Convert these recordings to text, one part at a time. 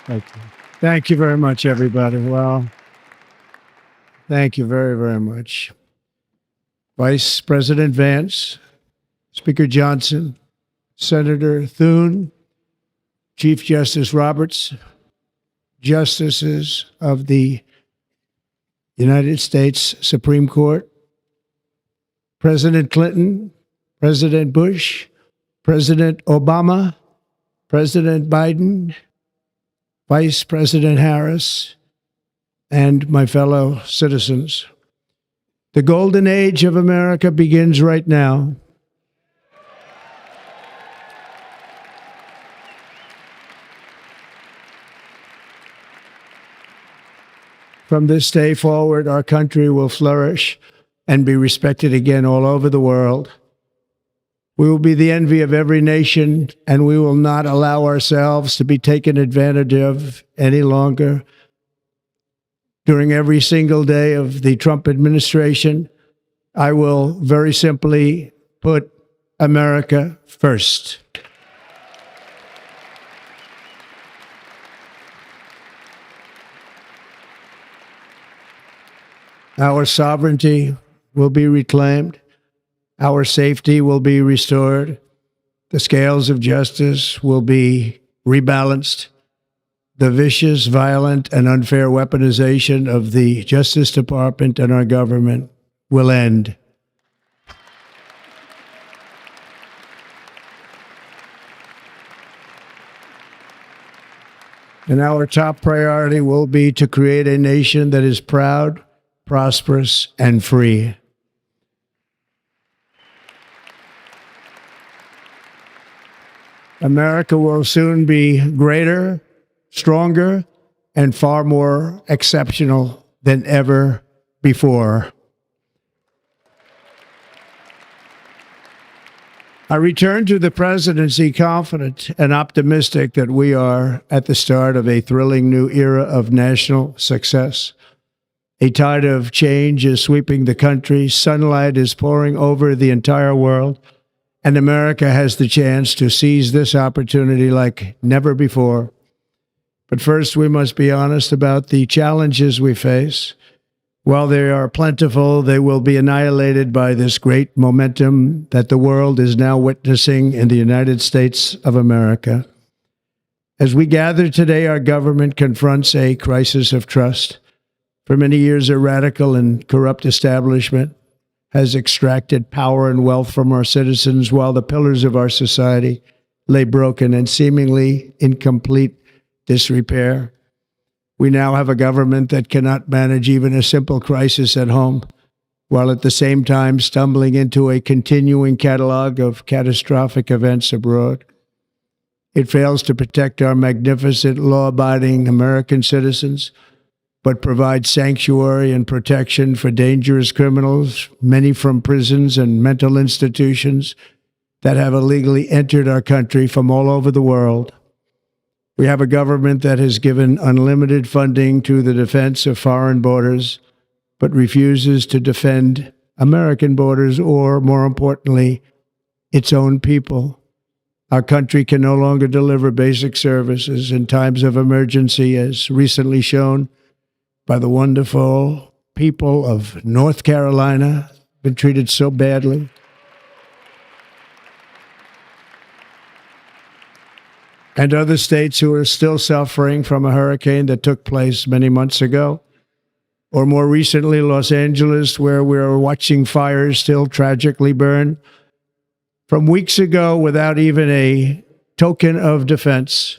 Thank you. Thank you very much, everybody. Well, thank you very, very much. Vice President Vance, Speaker Johnson, Senator Thune, Chief Justice Roberts, Justices of the United States Supreme Court, President Clinton, President Bush, President Obama, President Biden, Vice President Harris, and my fellow citizens. The golden age of America begins right now. From this day forward, our country will flourish and be respected again all over the world. We will be the envy of every nation, and we will not allow ourselves to be taken advantage of any longer. During every single day of the Trump administration, I will very simply put America first. Our sovereignty will be reclaimed. Our safety will be restored. The scales of justice will be rebalanced. The vicious, violent, and unfair weaponization of the Justice Department and our government will end. And our top priority will be to create a nation that is proud, prosperous, and free. America will soon be greater, stronger, and far more exceptional than ever before. I return to the presidency confident and optimistic that we are at the start of a thrilling new era of national success. A tide of change is sweeping the country. Sunlight is pouring over the entire world. And America has the chance to seize this opportunity like never before. But first, we must be honest about the challenges we face. While they are plentiful, they will be annihilated by this great momentum that the world is now witnessing in the United States of America. As we gather today, our government confronts a crisis of trust. For many years, a radical and corrupt establishment has extracted power and wealth from our citizens while the pillars of our society lay broken and seemingly in complete disrepair. We now have a government that cannot manage even a simple crisis at home, while at the same time stumbling into a continuing catalog of catastrophic events abroad. It fails to protect our magnificent, law-abiding American citizens, but provides sanctuary and protection for dangerous criminals, many from prisons and mental institutions that have illegally entered our country from all over the world. We have a government that has given unlimited funding to the defense of foreign borders, but refuses to defend American borders or, more importantly, its own people. Our country can no longer deliver basic services in times of emergency, as recently shown by the wonderful people of North Carolina, been treated so badly. And other states who are still suffering from a hurricane that took place many months ago. Or more recently, Los Angeles, where we're watching fires still tragically burn from weeks ago without even a token of defense.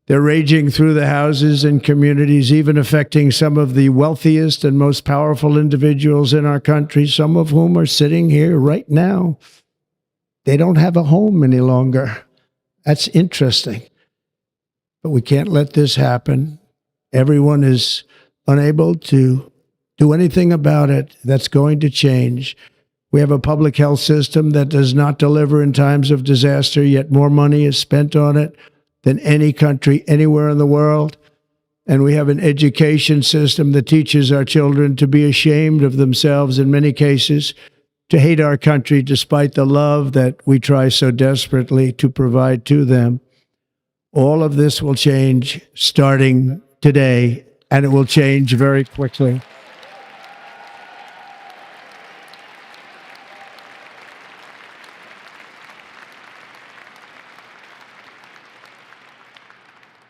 They're raging through the houses and communities, even affecting some of the wealthiest and most powerful individuals in our country, some of whom are sitting here right now. They don't have a home any longer. That's interesting. But we can't let this happen. Everyone is unable to do anything about it. That's going to change. We have a public health system that does not deliver in times of disaster, yet more money is spent on it than any country anywhere in the world. And we have an education system that teaches our children to be ashamed of themselves in many cases, to hate our country despite the love that we try so desperately to provide to them. All of this will change starting today, and it will change very quickly.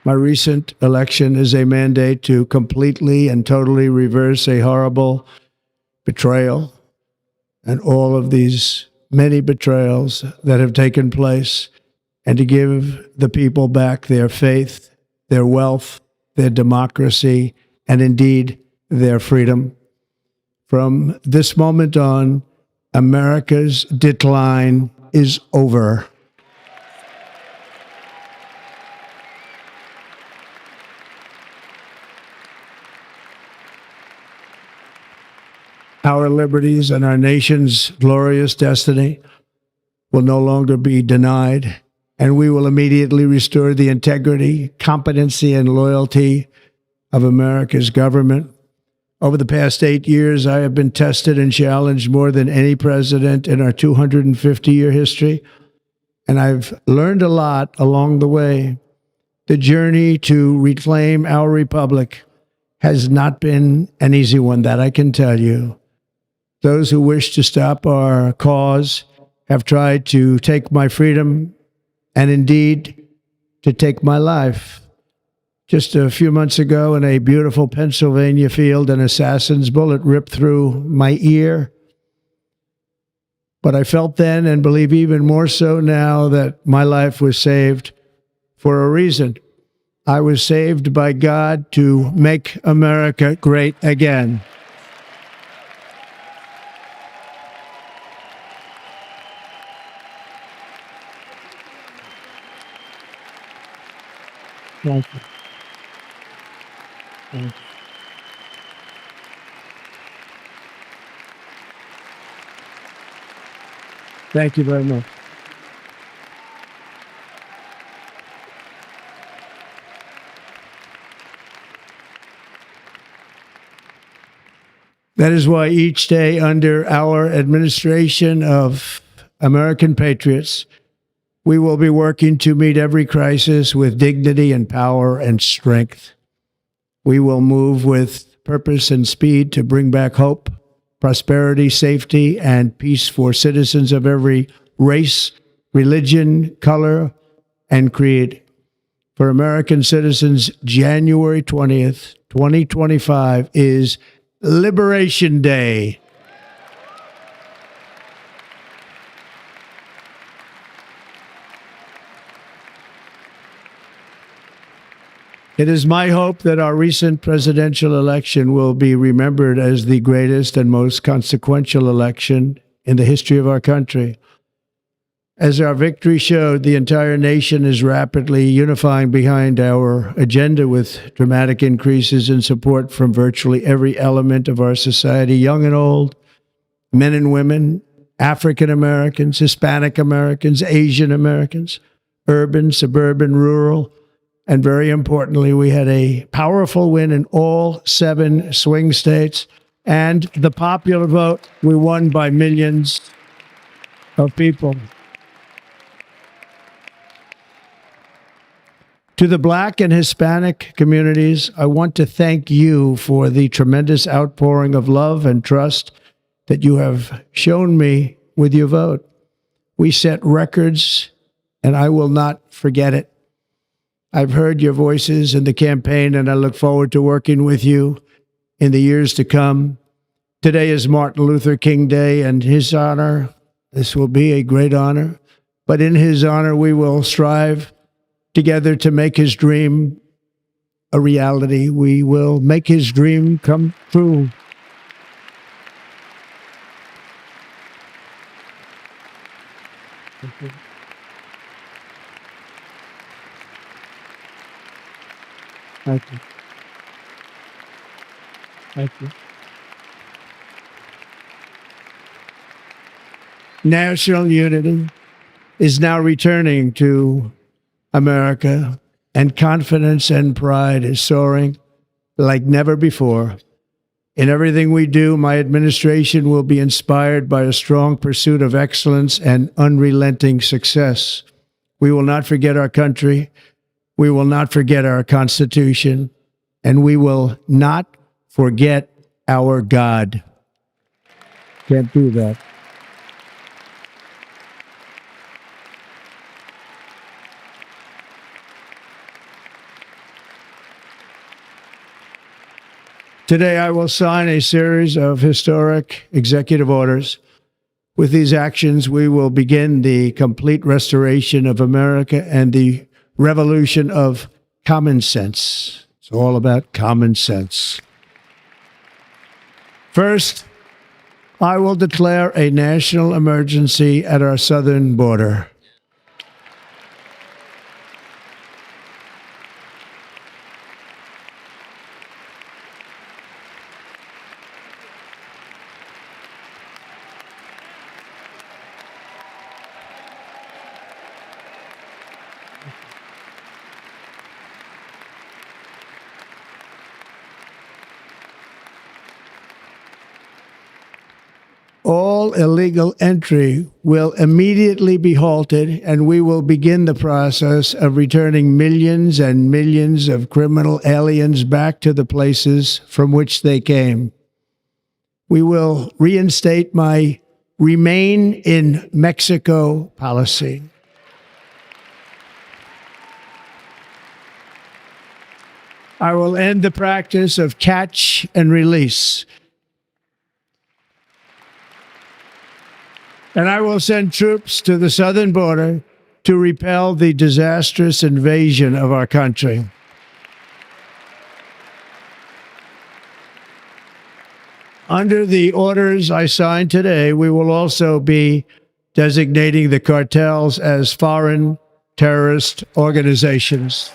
My recent election is a mandate to completely and totally reverse a horrible betrayal and all of these many betrayals that have taken place, and to give the people back their faith, their wealth, their democracy, and indeed their freedom. From this moment on, America's decline is over. Our liberties and our nation's glorious destiny will no longer be denied, and we will immediately restore the integrity, competency, and loyalty of America's government. Over the past 8 years, I have been tested and challenged more than any president in our 250-year history, and I've learned a lot along the way. The journey to reclaim our republic has not been an easy one, that I can tell you. Those who wish to stop our cause have tried to take my freedom and indeed to take my life. Just a few months ago in a beautiful Pennsylvania field, an assassin's bullet ripped through my ear. But I felt then, and believe even more so now, that my life was saved for a reason. I was saved by God to make America great again. Thank you. Thank you. Thank you very much. That is why each day under our administration of American patriots, we will be working to meet every crisis with dignity and power and strength. We will move with purpose and speed to bring back hope, prosperity, safety, and peace for citizens of every race, religion, color, and creed. For American citizens, January 20th, 2025 is Liberation Day. It is my hope that our recent presidential election will be remembered as the greatest and most consequential election in the history of our country. As our victory showed, the entire nation is rapidly unifying behind our agenda with dramatic increases in support from virtually every element of our society, young and old, men and women, African Americans, Hispanic Americans, Asian Americans, urban, suburban, rural. And very importantly, we had a powerful win in all 7 swing states. And the popular vote, we won by millions of people. To the Black and Hispanic communities, I want to thank you for the tremendous outpouring of love and trust that you have shown me with your vote. We set records, and I will not forget it. I've heard your voices in the campaign, and I look forward to working with you in the years to come. Today is Martin Luther King Day, and his honor, this will be a great honor, but in his honor, we will strive together to make his dream a reality. We will make his dream come true. Thank you. Thank you. Thank you. National unity is now returning to America, and confidence and pride is soaring like never before. In everything we do, my administration will be inspired by a strong pursuit of excellence and unrelenting success. We will not forget our country. We will not forget our Constitution, and we will not forget our God. Can't do that. Today, I will sign a series of historic executive orders. With these actions, we will begin the complete restoration of America and the revolution of common sense. It's all about common sense. First, I will declare a national emergency at our southern border. All illegal entry will immediately be halted, and we will begin the process of returning millions and millions of criminal aliens back to the places from which they came. We will reinstate my Remain in Mexico policy. I will end the practice of catch and release. And I will send troops to the southern border to repel the disastrous invasion of our country. Under the orders I signed today, we will also be designating the cartels as foreign terrorist organizations.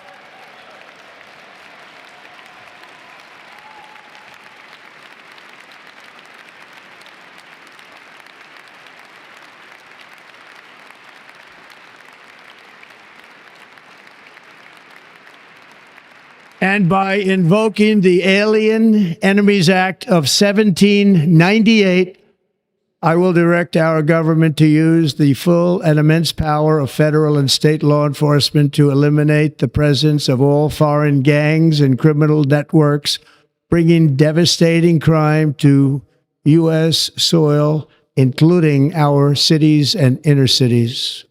And by invoking the Alien Enemies Act of 1798, I will direct our government to use the full and immense power of federal and state law enforcement to eliminate the presence of all foreign gangs and criminal networks, bringing devastating crime to U.S. soil, including our cities and inner cities.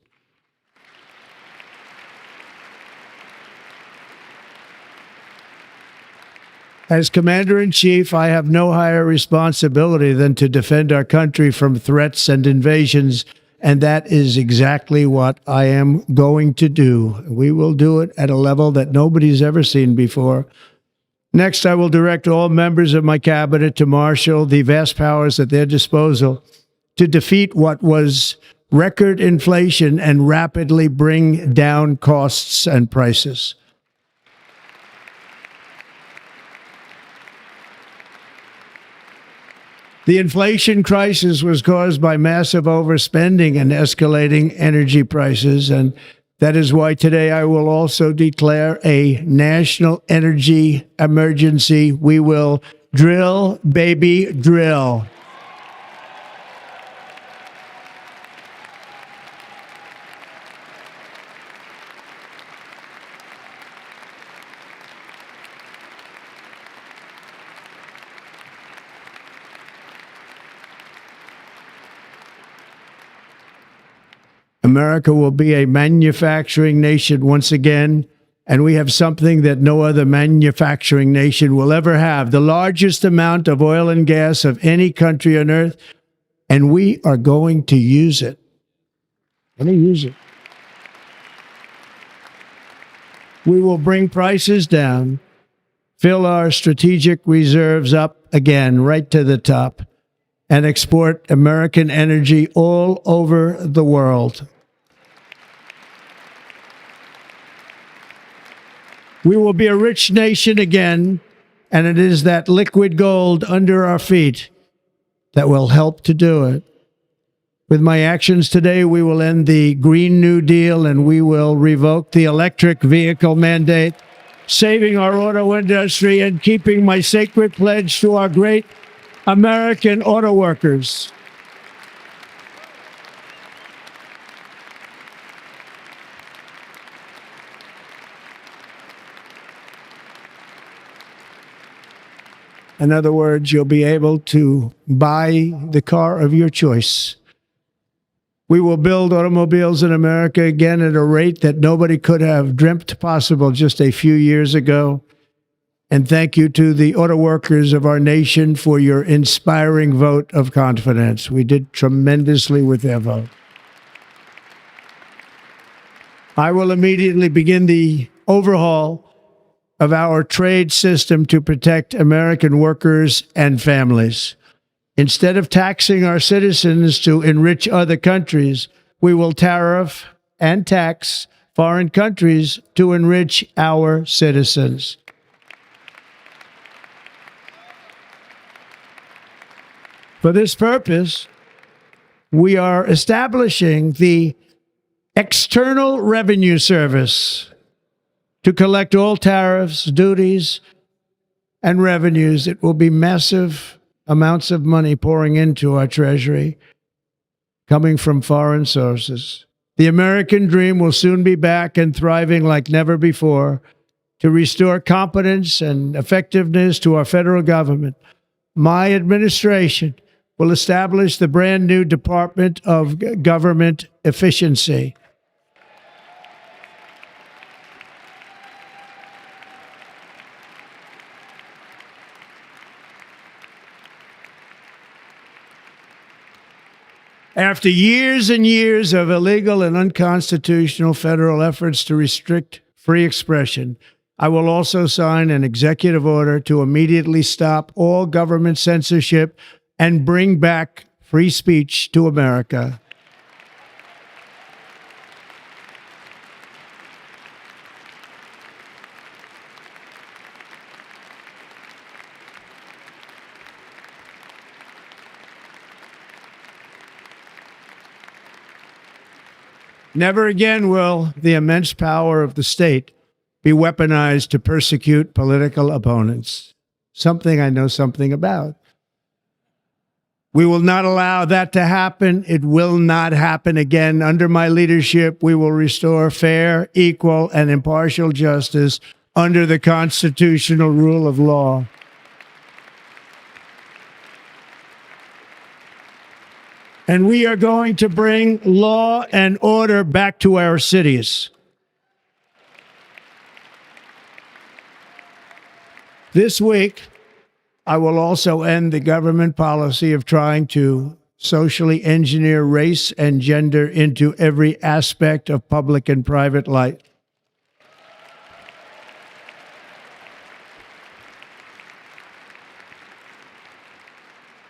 As Commander-in-Chief, I have no higher responsibility than to defend our country from threats and invasions, and that is exactly what I am going to do. We will do it at a level that nobody's ever seen before. Next, I will direct all members of my cabinet to marshal the vast powers at their disposal to defeat what was record inflation and rapidly bring down costs and prices. The inflation crisis was caused by massive overspending and escalating energy prices, and that is why today I will also declare a national energy emergency. We will drill, baby, drill. America will be a manufacturing nation once again, and we have something that no other manufacturing nation will ever have, the largest amount of oil and gas of any country on earth, and we are going to use it. We will bring prices down, fill our strategic reserves up again, right to the top, and export American energy all over the world. We will be a rich nation again, and it is that liquid gold under our feet that will help to do it. With my actions today, we will end the Green New Deal and we will revoke the electric vehicle mandate, saving our auto industry and keeping my sacred pledge to our great American auto workers. In other words, you'll be able to buy the car of your choice. We will build automobiles in America again at a rate that nobody could have dreamt possible just a few years ago. And thank you to the auto workers of our nation for your inspiring vote of confidence. We did tremendously with their vote. I will immediately begin the overhaul of our trade system to protect American workers and families. Instead of taxing our citizens to enrich other countries, we will tariff and tax foreign countries to enrich our citizens. For this purpose, we are establishing the External Revenue Service to collect all tariffs, duties, and revenues. It will be massive amounts of money pouring into our treasury, coming from foreign sources. The American dream will soon be back and thriving like never before to restore competence and effectiveness to our federal government. My administration will establish the brand new Department of Government Efficiency. After years and years of illegal and unconstitutional federal efforts to restrict free expression, I will also sign an executive order to immediately stop all government censorship and bring back free speech to America. Never again will the immense power of the state be weaponized to persecute political opponents, something I know something about. We will not allow that to happen. It will not happen again. Under my leadership, we will restore fair, equal, and impartial justice under the constitutional rule of law. And we are going to bring law and order back to our cities. This week, I will also end the government policy of trying to socially engineer race and gender into every aspect of public and private life.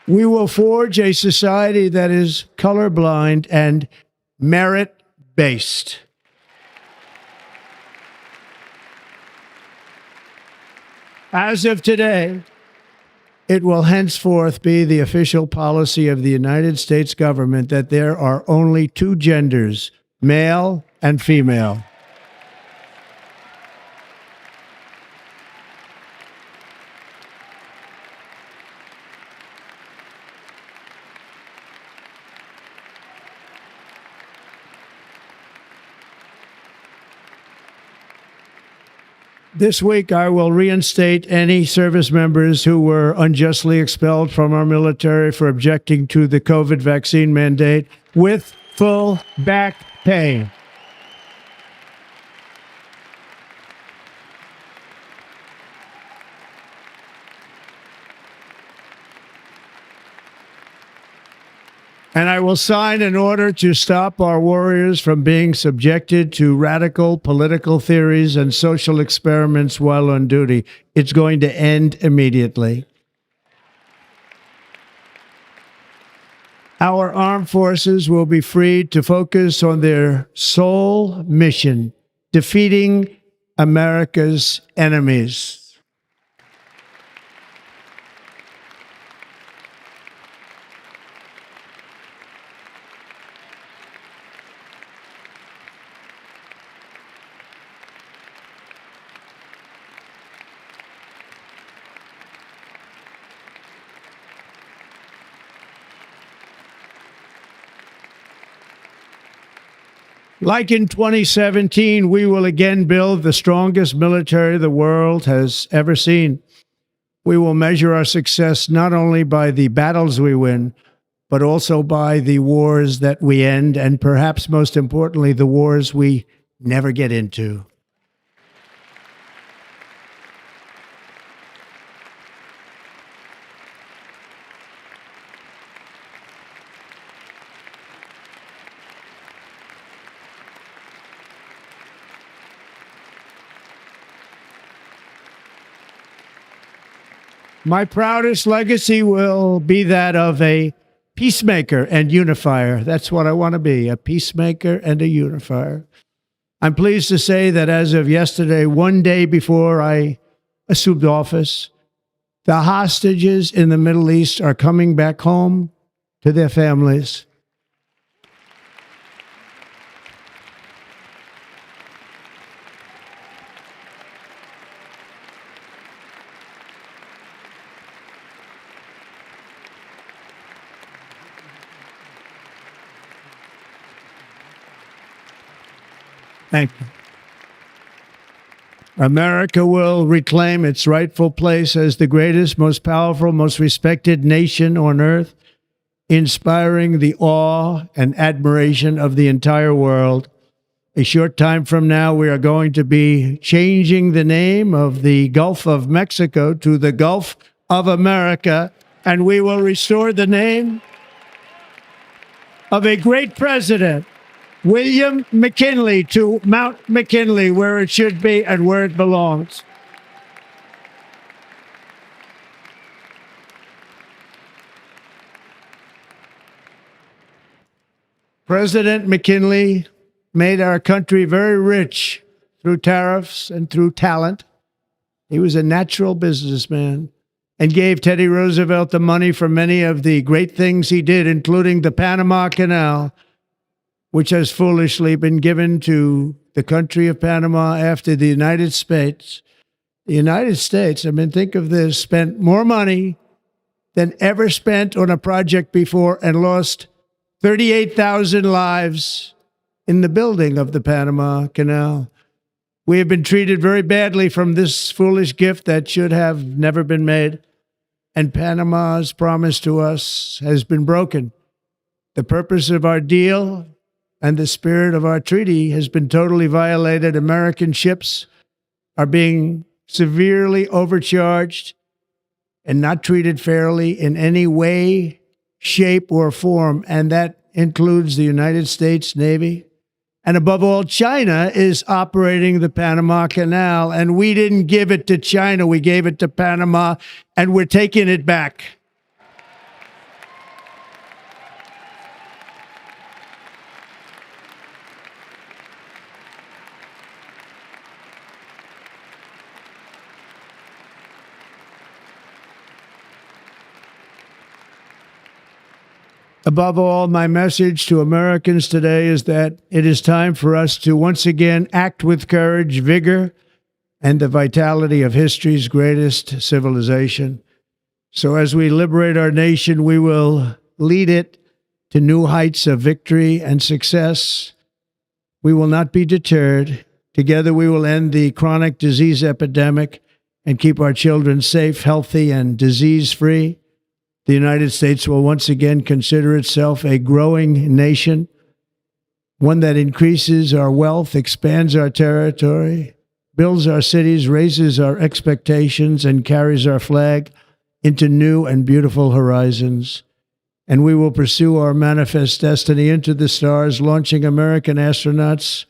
We will forge a society that is colorblind and merit-based. As of today, it will henceforth be the official policy of the United States government that there are only two genders, male and female. This week, I will reinstate any service members who were unjustly expelled from our military for objecting to the COVID vaccine mandate with full back pay. And I will sign an order to stop our warriors from being subjected to radical political theories and social experiments while on duty. It's going to end immediately. Our armed forces will be freed to focus on their sole mission, defeating America's enemies. Like in 2017, we will again build the strongest military the world has ever seen. We will measure our success not only by the battles we win, but also by the wars that we end, and perhaps most importantly, the wars we never get into. My proudest legacy will be that of a peacemaker and unifier. That's what I want to be, a peacemaker and a unifier. I'm pleased to say that as of yesterday, one day before I assumed office, the hostages in the Middle East are coming back home to their families. Thank you. America will reclaim its rightful place as the greatest, most powerful, most respected nation on earth, inspiring the awe and admiration of the entire world. A short time from now, we are going to be changing the name of the Gulf of Mexico to the Gulf of America, and we will restore the name of a great president, William McKinley, to Mount McKinley, where it should be and where it belongs. President McKinley made our country very rich through tariffs and through talent. He was a natural businessman and gave Teddy Roosevelt the money for many of the great things he did, including the Panama Canal, which has foolishly been given to the country of Panama after the United States. The United States, I mean, think of this, spent more money than ever spent on a project before and lost 38,000 lives in the building of the Panama Canal. We have been treated very badly from this foolish gift that should have never been made, and Panama's promise to us has been broken. The purpose of our deal and the spirit of our treaty has been totally violated. American ships are being severely overcharged and not treated fairly in any way, shape, or form, and that includes the United States Navy. And above all, China is operating the Panama Canal, and we didn't give it to China, we gave it to Panama, and we're taking it back. Above all, my message to Americans today is that it is time for us to once again act with courage, vigor, and the vitality of history's greatest civilization. So as we liberate our nation, we will lead it to new heights of victory and success. We will not be deterred. Together we will end the chronic disease epidemic and keep our children safe, healthy, and disease-free. The United States will once again consider itself a growing nation, one that increases our wealth, expands our territory, builds our cities, raises our expectations, and carries our flag into new and beautiful horizons. And we will pursue our manifest destiny into the stars, launching American astronauts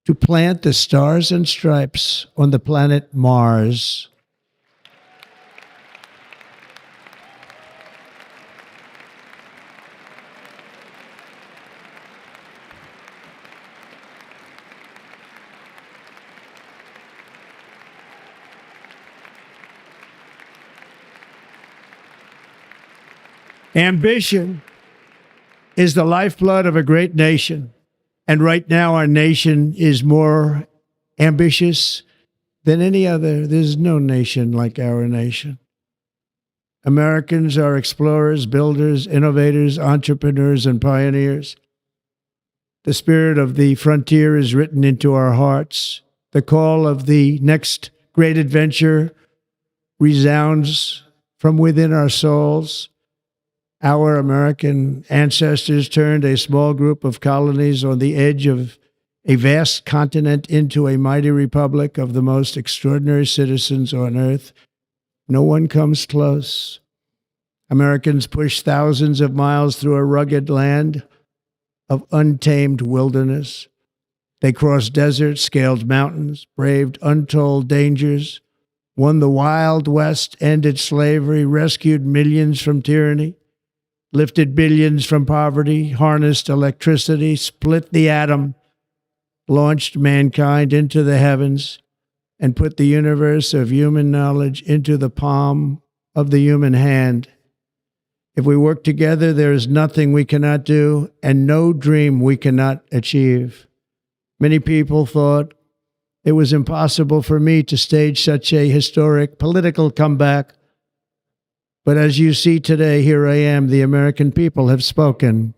to plant the stars and stripes on the planet Mars. Ambition is the lifeblood of a great nation. And right now, our nation is more ambitious than any other. There's no nation like our nation. Americans are explorers, builders, innovators, entrepreneurs, and pioneers. The spirit of the frontier is written into our hearts. The call of the next great adventure resounds from within our souls. Our American ancestors turned a small group of colonies on the edge of a vast continent into a mighty republic of the most extraordinary citizens on earth. No one comes close. Americans pushed thousands of miles through a rugged land of untamed wilderness. They crossed deserts, scaled mountains, braved untold dangers, won the Wild West, ended slavery, rescued millions from tyranny, lifted billions from poverty, harnessed electricity, split the atom, launched mankind into the heavens, and put the universe of human knowledge into the palm of the human hand. If we work together, there is nothing we cannot do and no dream we cannot achieve. Many people thought it was impossible for me to stage such a historic political comeback. But as you see today, here I am. The American people have spoken.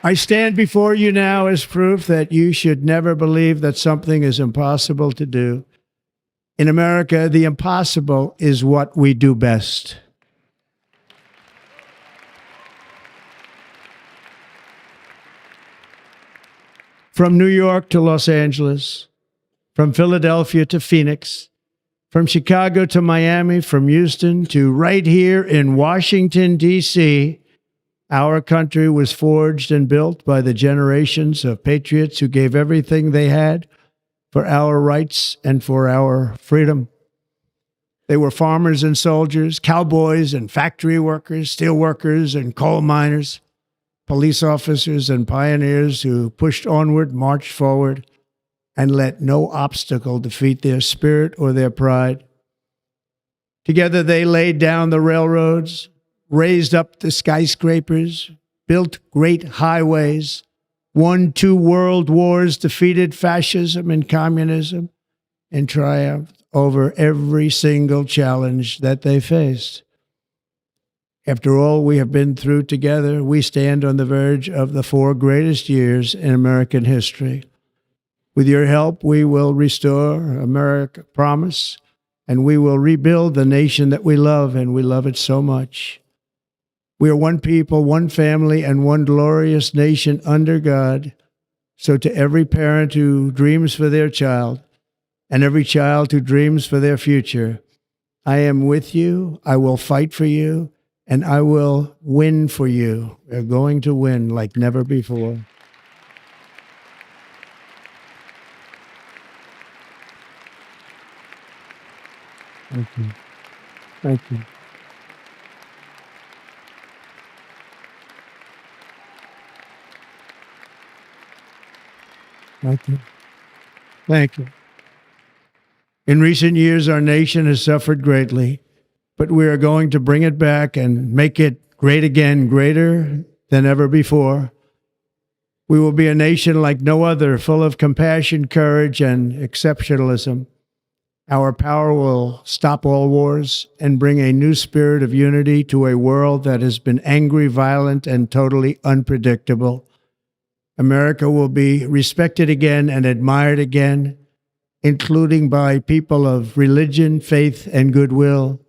I stand before you now as proof that you should never believe that something is impossible to do. In America, the impossible is what we do best. From New York to Los Angeles, from Philadelphia to Phoenix, from Chicago to Miami, from Houston to right here in Washington, D.C., our country was forged and built by the generations of patriots who gave everything they had for our rights and for our freedom. They were farmers and soldiers, cowboys and factory workers, steel workers and coal miners, police officers and pioneers who pushed onward, marched forward, and let no obstacle defeat their spirit or their pride. Together they laid down the railroads, raised up the skyscrapers, built great highways, won 2 world wars, defeated fascism and communism, and triumphed over every single challenge that they faced. After all we have been through together, we stand on the verge of the 4 greatest years in American history. With your help, we will restore America promise, and we will rebuild the nation that we love, and we love it so much. We are one people, one family, and one glorious nation under God. So to every parent who dreams for their child, and every child who dreams for their future, I am with you, I will fight for you, and I will win for you. We're going to win like never before. Thank you. Thank you. Thank you. Thank you. In recent years, our nation has suffered greatly, but we are going to bring it back and make it great again, greater than ever before. We will be a nation like no other, full of compassion, courage, and exceptionalism. Our power will stop all wars and bring a new spirit of unity to a world that has been angry, violent, and totally unpredictable. America will be respected again and admired again, including by people of religion, faith, and goodwill.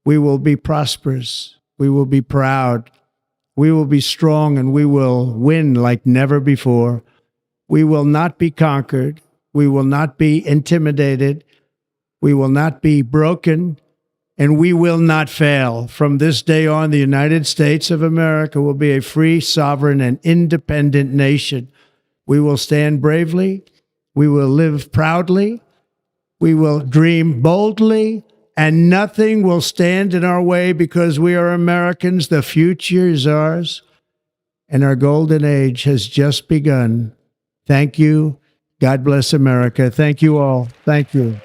We will be prosperous. We will be proud. We will be strong, and we will win like never before. We will not be conquered. We will not be intimidated. We will not be broken, and we will not fail. From this day on, the United States of America will be a free, sovereign, and independent nation. We will stand bravely. We will live proudly. We will dream boldly, and nothing will stand in our way because we are Americans. The future is ours, and our golden age has just begun. Thank you. God bless America. Thank you all. Thank you.